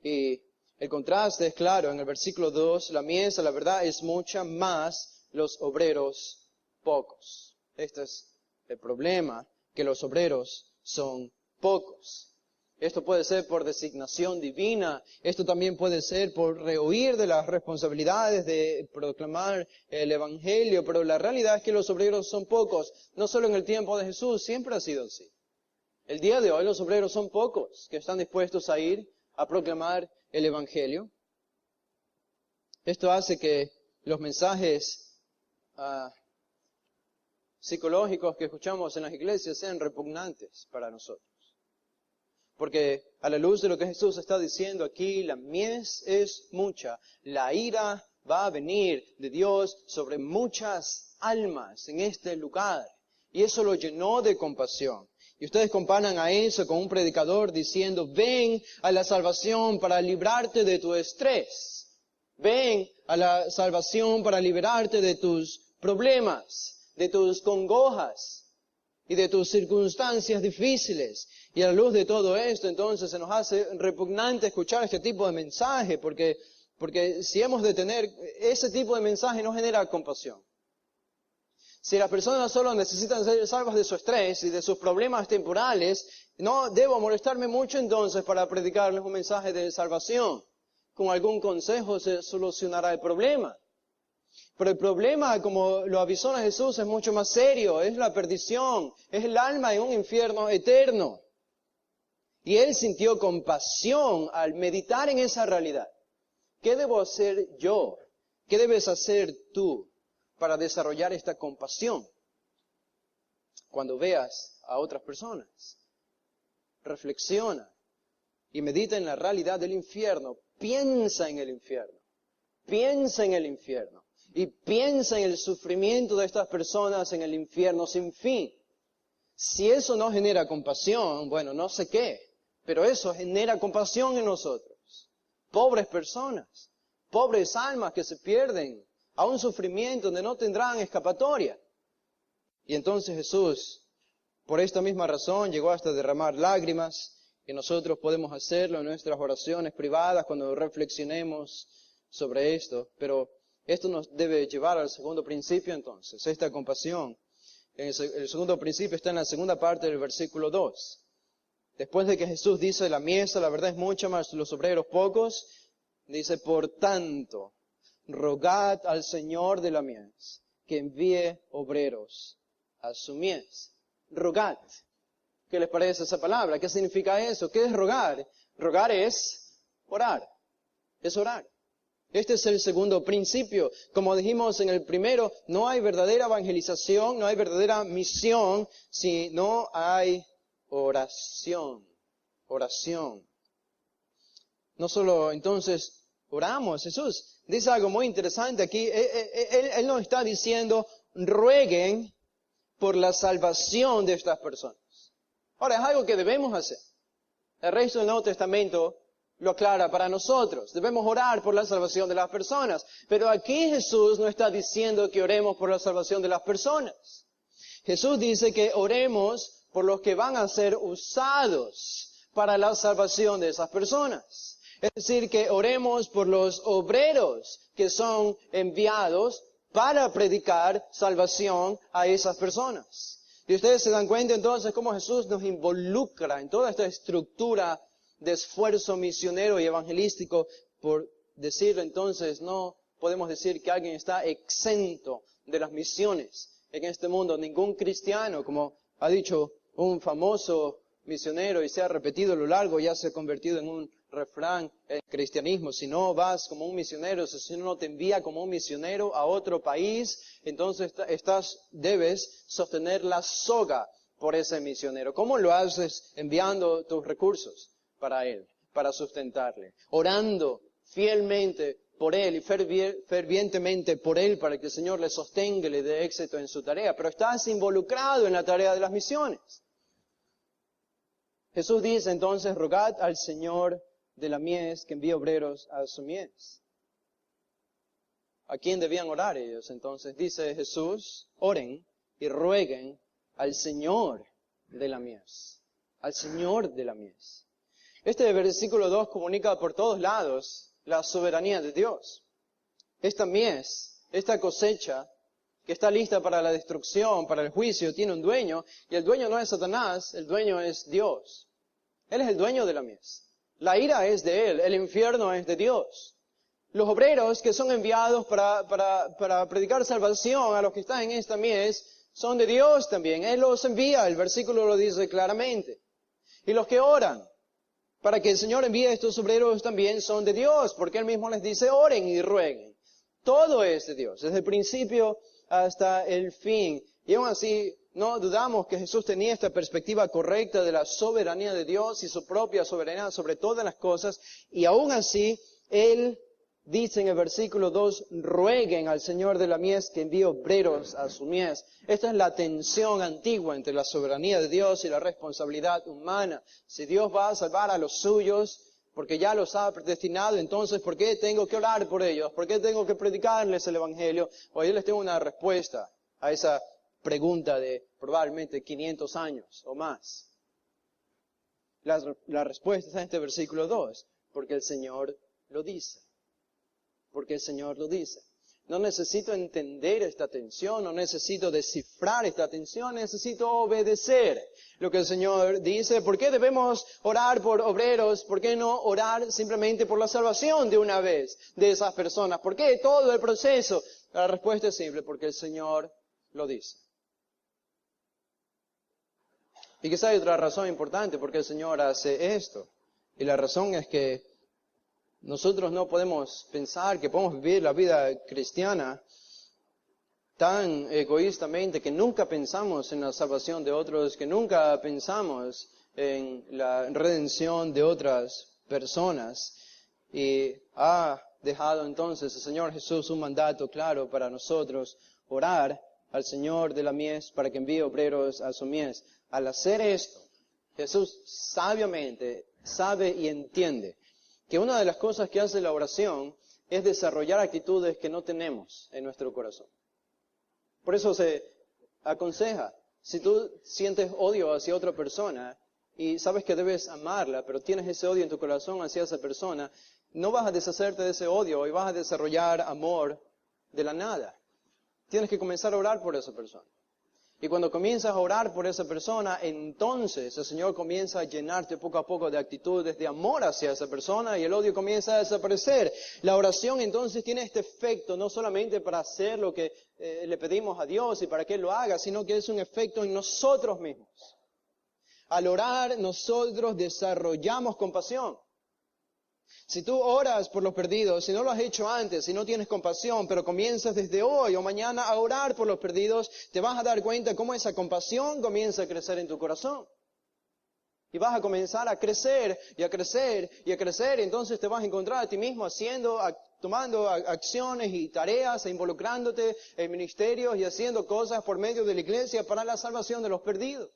Y el contraste es claro. En el versículo 2, la mies, la verdad, es mucha, más los obreros pocos. Este es el problema, que los obreros son pocos. Esto puede ser por designación divina, esto también puede ser por rehuir de las responsabilidades de proclamar el Evangelio, pero la realidad es que los obreros son pocos, no solo en el tiempo de Jesús, siempre ha sido así. El día de hoy los obreros son pocos que están dispuestos a ir a proclamar el Evangelio. Esto hace que los mensajes psicológicos que escuchamos en las iglesias sean repugnantes para nosotros. Porque a la luz de lo que Jesús está diciendo aquí, la mies es mucha. La ira va a venir de Dios sobre muchas almas en este lugar. Y eso lo llenó de compasión. Y ustedes comparan a eso con un predicador diciendo, ven a la salvación para librarte de tu estrés. Ven a la salvación para liberarte de tus problemas, de tus congojas y de tus circunstancias difíciles. Y a la luz de todo esto, entonces, se nos hace repugnante escuchar este tipo de mensaje, porque si hemos de tener ese tipo de mensaje, no genera compasión. Si las personas solo necesitan ser salvas de su estrés y de sus problemas temporales, no debo molestarme mucho entonces para predicarles un mensaje de salvación. Con algún consejo se solucionará el problema. Pero el problema, como lo avisó Jesús, es mucho más serio, es la perdición, es el alma en un infierno eterno. Y él sintió compasión al meditar en esa realidad. ¿Qué debo hacer yo? ¿Qué debes hacer tú para desarrollar esta compasión cuando veas a otras personas? Reflexiona y medita en la realidad del infierno. Piensa en el infierno. Piensa en el infierno. Y piensa en el sufrimiento de estas personas en el infierno sin fin. Si eso no genera compasión, bueno, no sé qué. Pero eso genera compasión en nosotros. Pobres personas, pobres almas que se pierden a un sufrimiento donde no tendrán escapatoria. Y entonces Jesús, por esta misma razón, llegó hasta derramar lágrimas, y nosotros podemos hacerlo en nuestras oraciones privadas cuando reflexionemos sobre esto. Pero esto nos debe llevar al segundo principio entonces, esta compasión. El segundo principio está en la segunda parte del versículo 2. Después de que Jesús dice, la mies, la verdad es mucha, más los obreros pocos, dice, por tanto, rogad al Señor de la mies que envíe obreros a su mies. Rogad. ¿Qué les parece esa palabra? ¿Qué significa eso? ¿Qué es rogar? Rogar es orar. Es orar. Este es el segundo principio. Como dijimos en el primero, no hay verdadera evangelización, no hay verdadera misión si no hay oración. Oración. No solo entonces oramos. Jesús dice algo muy interesante aquí. Él no está diciendo rueguen por la salvación de estas personas. Ahora, es algo que debemos hacer. El resto del Nuevo Testamento lo aclara para nosotros. Debemos orar por la salvación de las personas. Pero aquí Jesús no está diciendo que oremos por la salvación de las personas. Jesús dice que oremos por los que van a ser usados para la salvación de esas personas. Es decir, que oremos por los obreros que son enviados para predicar salvación a esas personas. Y ustedes se dan cuenta entonces cómo Jesús nos involucra en toda esta estructura de esfuerzo misionero y evangelístico. Por decirlo entonces, no podemos decir que alguien está exento de las misiones en este mundo. Ningún cristiano, como ha dicho un famoso misionero y se ha repetido a lo largo, ya se ha convertido en un refrán en cristianismo. Si no vas como un misionero, si el Señor no te envía como un misionero a otro país, entonces debes sostener la soga por ese misionero. ¿Cómo lo haces? Enviando tus recursos para él, para sustentarle, orando fielmente por él y fervientemente por él para que el Señor le sostenga y le dé éxito en su tarea. Pero estás involucrado en la tarea de las misiones. Jesús dice entonces, rogad al Señor de la mies que envíe obreros a su mies. ¿A quién debían orar ellos? Entonces dice Jesús, oren y rueguen al Señor de la mies. Al Señor de la mies. Este versículo 2 comunica por todos lados la soberanía de Dios. Esta mies, esta cosecha que está lista para la destrucción, para el juicio, tiene un dueño, y el dueño no es Satanás, el dueño es Dios. Él es el dueño de la mies. La ira es de Él, el infierno es de Dios. Los obreros que son enviados para predicar salvación a los que están en esta mies son de Dios también. Él los envía, el versículo lo dice claramente. Y los que oran para que el Señor envíe a estos obreros también son de Dios, porque Él mismo les dice oren y rueguen. Todo es de Dios, desde el principio hasta el fin. Y aún así, no dudamos que Jesús tenía esta perspectiva correcta de la soberanía de Dios y su propia soberanía sobre todas las cosas. Y aún así, Él dice en el versículo 2, rueguen al Señor de la mies que envíe obreros a su mies. Esta es la tensión antigua entre la soberanía de Dios y la responsabilidad humana. Si Dios va a salvar a los suyos, porque ya los ha predestinado, entonces, ¿por qué tengo que orar por ellos? ¿Por qué tengo que predicarles el Evangelio? Hoy les tengo una respuesta a esa pregunta de probablemente 500 años o más. La respuesta está en este versículo 2, porque el Señor lo dice. Porque el Señor lo dice. No necesito entender esta tensión, no necesito descifrar esta tensión, necesito obedecer lo que el Señor dice. ¿Por qué debemos orar por obreros? ¿Por qué no orar simplemente por la salvación de una vez de esas personas? ¿Por qué todo el proceso? La respuesta es simple, porque el Señor lo dice. Y quizá hay otra razón importante por qué el Señor hace esto. Y la razón es que nosotros no podemos pensar que podemos vivir la vida cristiana tan egoístamente que nunca pensamos en la salvación de otros, que nunca pensamos en la redención de otras personas. Y ha dejado entonces el Señor Jesús un mandato claro para nosotros, orar al Señor de la mies para que envíe obreros a su mies. Al hacer esto, Jesús sabiamente sabe y entiende que una de las cosas que hace la oración es desarrollar actitudes que no tenemos en nuestro corazón. Por eso se aconseja, si tú sientes odio hacia otra persona y sabes que debes amarla, pero tienes ese odio en tu corazón hacia esa persona, no vas a deshacerte de ese odio y vas a desarrollar amor de la nada. Tienes que comenzar a orar por esa persona. Y cuando comienzas a orar por esa persona, entonces el Señor comienza a llenarte poco a poco de actitudes de amor hacia esa persona y el odio comienza a desaparecer. La oración entonces tiene este efecto no solamente para hacer lo que le pedimos a Dios y para que Él lo haga, sino que es un efecto en nosotros mismos. Al orar, nosotros desarrollamos compasión. Si tú oras por los perdidos, si no lo has hecho antes, si no tienes compasión, pero comienzas desde hoy o mañana a orar por los perdidos, te vas a dar cuenta cómo esa compasión comienza a crecer en tu corazón. Y vas a comenzar a crecer y a crecer y a crecer, y entonces te vas a encontrar a ti mismo tomando acciones y tareas e involucrándote en ministerios y haciendo cosas por medio de la iglesia para la salvación de los perdidos.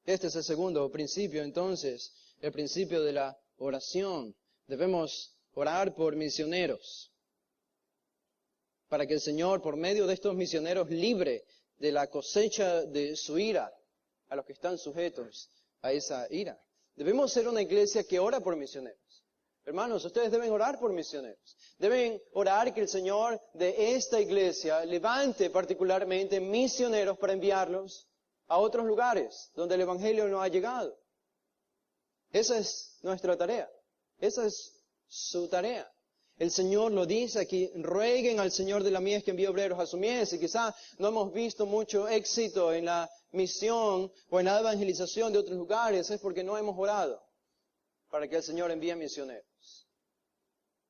Este es el segundo principio, entonces, el principio de la oración. Debemos orar por misioneros, para que el Señor, por medio de estos misioneros, libre de la cosecha de su ira a los que están sujetos a esa ira. Debemos ser una iglesia que ora por misioneros. Hermanos, ustedes deben orar por misioneros. Deben orar que el Señor de esta iglesia levante particularmente misioneros para enviarlos a otros lugares donde el Evangelio no ha llegado. Esa es nuestra tarea. Esa es su tarea. El Señor lo dice aquí, rueguen al Señor de la mies que envíe obreros a su mies. Y quizá no hemos visto mucho éxito en la misión o en la evangelización de otros lugares, es porque no hemos orado para que el Señor envíe misioneros.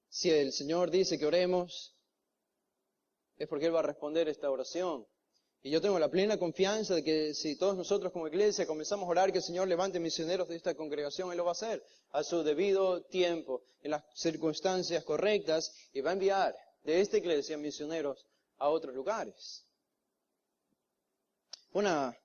Si el Señor dice que oremos, es porque Él va a responder esta oración. Y yo tengo la plena confianza de que si todos nosotros como iglesia comenzamos a orar que el Señor levante misioneros de esta congregación, Él lo va a hacer a su debido tiempo, en las circunstancias correctas, y va a enviar de esta iglesia misioneros a otros lugares. Una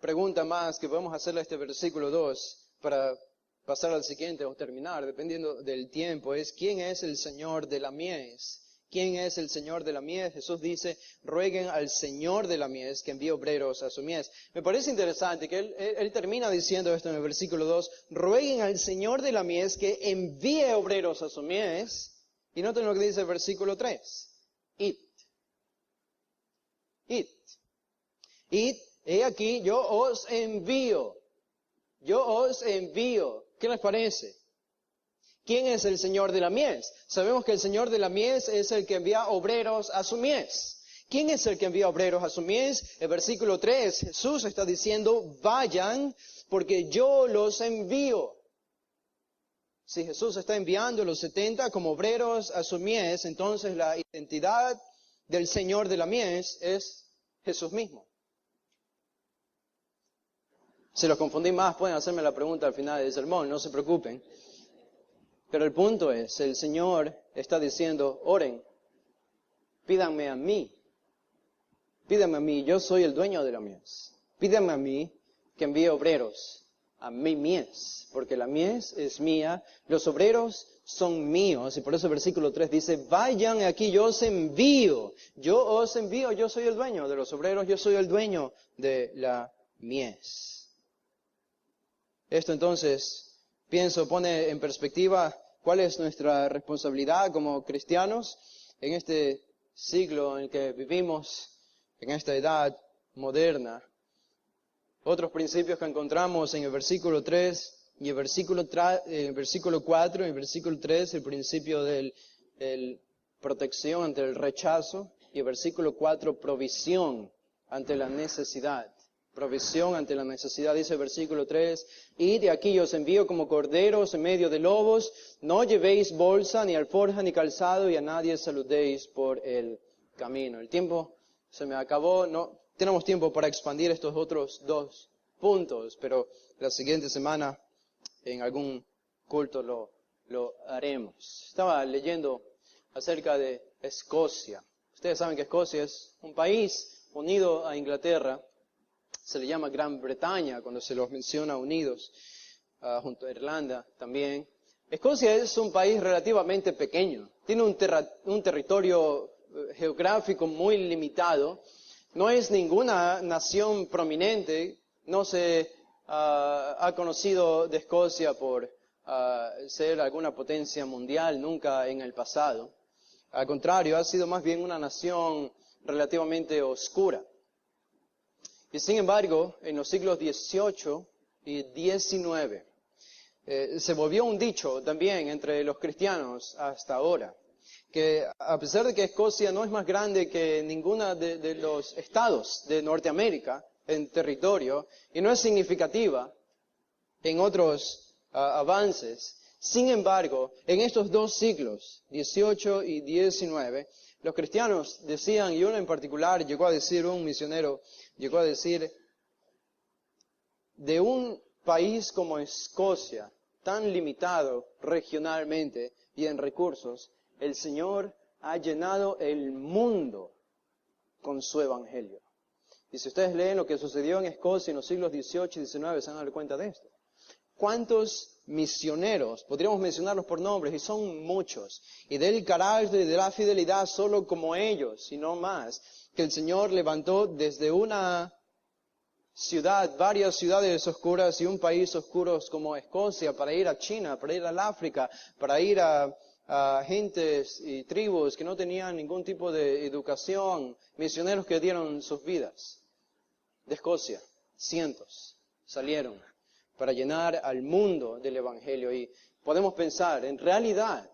pregunta más que podemos hacerle a este versículo 2 para pasar al siguiente o terminar, dependiendo del tiempo, es ¿quién es el Señor de la mies? ¿Quién es el Señor de la mies? Jesús dice, rueguen al Señor de la mies que envíe obreros a su mies. Me parece interesante que él termina diciendo esto en el versículo 2, rueguen al Señor de la mies que envíe obreros a su mies. Y noten lo que dice el versículo 3, id. Id. Id, he aquí, yo os envío. Yo os envío. ¿Qué les parece? ¿Quién es el Señor de la mies? Sabemos que el Señor de la mies es el que envía obreros a su mies. ¿Quién es el que envía obreros a su mies? El versículo 3, Jesús está diciendo, vayan porque yo los envío. Si Jesús está enviando a los 70 como obreros a su mies, entonces la identidad del Señor de la mies es Jesús mismo. Si los confundí más, pueden hacerme la pregunta al final del sermón, no se preocupen. Pero el punto es, el Señor está diciendo, oren, pídanme a mí, yo soy el dueño de la mies. Pídanme a mí que envíe obreros a mi mies, porque la mies es mía, los obreros son míos, y por eso el versículo 3 dice, vayan aquí, yo os envío, yo soy el dueño de los obreros, yo soy el dueño de la mies. Esto entonces, pienso, pone en perspectiva cuál es nuestra responsabilidad como cristianos en este siglo en el que vivimos, en esta edad moderna. Otros principios que encontramos en el versículo 3 y el versículo 4 y el versículo 3, el principio de protección ante el rechazo, y el versículo 4, provisión ante la necesidad. Provisión ante la necesidad, dice el versículo 3, y de aquí os envío como corderos en medio de lobos, no llevéis bolsa, ni alforja, ni calzado, y a nadie saludéis por el camino. El tiempo se me acabó, no tenemos tiempo para expandir estos otros dos puntos, pero la siguiente semana en algún culto lo haremos. Estaba leyendo acerca de Escocia. Ustedes saben que Escocia es un país unido a Inglaterra. Se le llama Gran Bretaña cuando se los menciona unidos, junto a Irlanda también. Escocia es un país relativamente pequeño. Tiene un territorio geográfico muy limitado. No es ninguna nación prominente. No se ha conocido de Escocia por ser alguna potencia mundial nunca en el pasado. Al contrario, ha sido más bien una nación relativamente oscura. Y sin embargo, en los siglos XVIII y XIX, se volvió un dicho también entre los cristianos hasta ahora, que a pesar de que Escocia no es más grande que ninguna de los estados de Norteamérica en territorio, y no es significativa en otros avances, sin embargo, en estos dos siglos, XVIII y XIX, los cristianos decían, y uno en particular llegó a decir, un misionero llegó a decir, de un país como Escocia, tan limitado regionalmente y en recursos, el Señor ha llenado el mundo con su evangelio. Y si ustedes leen lo que sucedió en Escocia en los siglos XVIII y XIX, se van a dar cuenta de esto. ¿Cuántos misioneros? Podríamos mencionarlos por nombres, y son muchos. Y del carácter y de la fidelidad solo como ellos, y no más, que el Señor levantó desde una ciudad, varias ciudades oscuras y un país oscuro como Escocia, para ir a China, para ir al África, para ir a gentes y tribus que no tenían ningún tipo de educación, misioneros que dieron sus vidas. De Escocia, cientos salieron para llenar al mundo del Evangelio. Y podemos pensar, en realidad,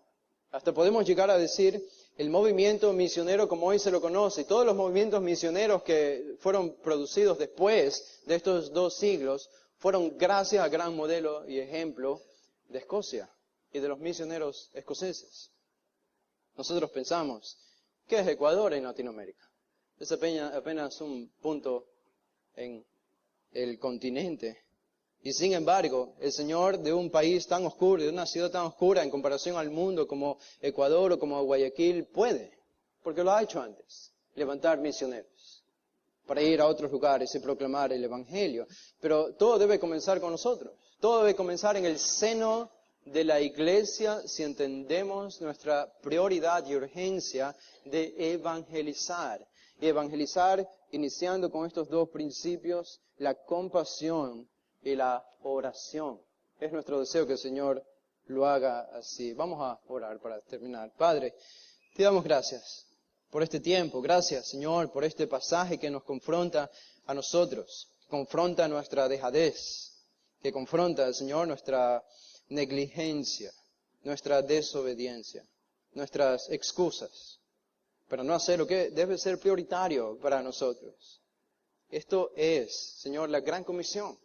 hasta podemos llegar a decir, el movimiento misionero como hoy se lo conoce, y todos los movimientos misioneros que fueron producidos después de estos dos siglos, fueron gracias al gran modelo y ejemplo de Escocia y de los misioneros escoceses. Nosotros pensamos, ¿qué es Ecuador en Latinoamérica? Es apenas un punto en el continente. Y sin embargo, el Señor de un país tan oscuro, de una ciudad tan oscura en comparación al mundo como Ecuador o como Guayaquil, puede, porque lo ha hecho antes, levantar misioneros para ir a otros lugares y proclamar el Evangelio. Pero todo debe comenzar con nosotros. Todo debe comenzar en el seno de la iglesia si entendemos nuestra prioridad y urgencia de evangelizar. Y evangelizar iniciando con estos dos principios, la compasión y la oración. Es nuestro deseo que el Señor lo haga así. Vamos a orar para terminar. Padre, te damos gracias por este tiempo. Gracias, Señor, por este pasaje que nos confronta a nosotros, confronta nuestra dejadez, que confronta, Señor, nuestra negligencia, nuestra desobediencia, nuestras excusas para no hacer lo que debe ser prioritario para nosotros. Esto es, Señor, la gran comisión.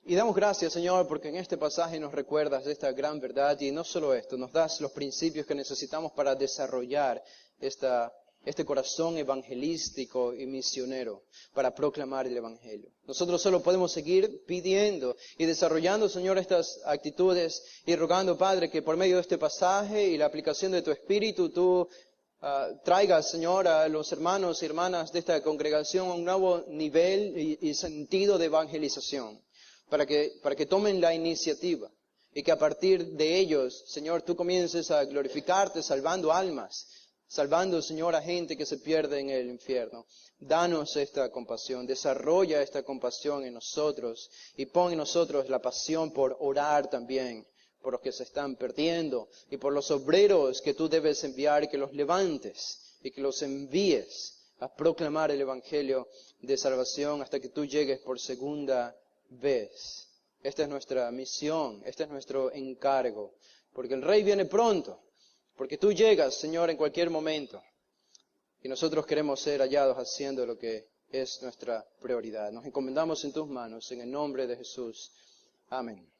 Y damos gracias, Señor, porque en este pasaje nos recuerdas de esta gran verdad, y no solo esto, nos das los principios que necesitamos para desarrollar este corazón evangelístico y misionero, para proclamar el Evangelio. Nosotros solo podemos seguir pidiendo y desarrollando, Señor, estas actitudes y rogando, Padre, que por medio de este pasaje y la aplicación de tu Espíritu, tú traigas, Señor, a los hermanos y hermanas de esta congregación a un nuevo nivel y sentido de evangelización. Para que tomen la iniciativa y que a partir de ellos, Señor, tú comiences a glorificarte salvando almas, salvando, Señor, a gente que se pierde en el infierno. Danos esta compasión, desarrolla esta compasión en nosotros y pon en nosotros la pasión por orar también por los que se están perdiendo y por los obreros que tú debes enviar, y que los levantes y que los envíes a proclamar el Evangelio de salvación hasta que tú llegues por segunda vez. Esta es nuestra misión, este es nuestro encargo, porque el Rey viene pronto, porque tú llegas, Señor, en cualquier momento, y nosotros queremos ser hallados haciendo lo que es nuestra prioridad. Nos encomendamos en tus manos, en el nombre de Jesús. Amén.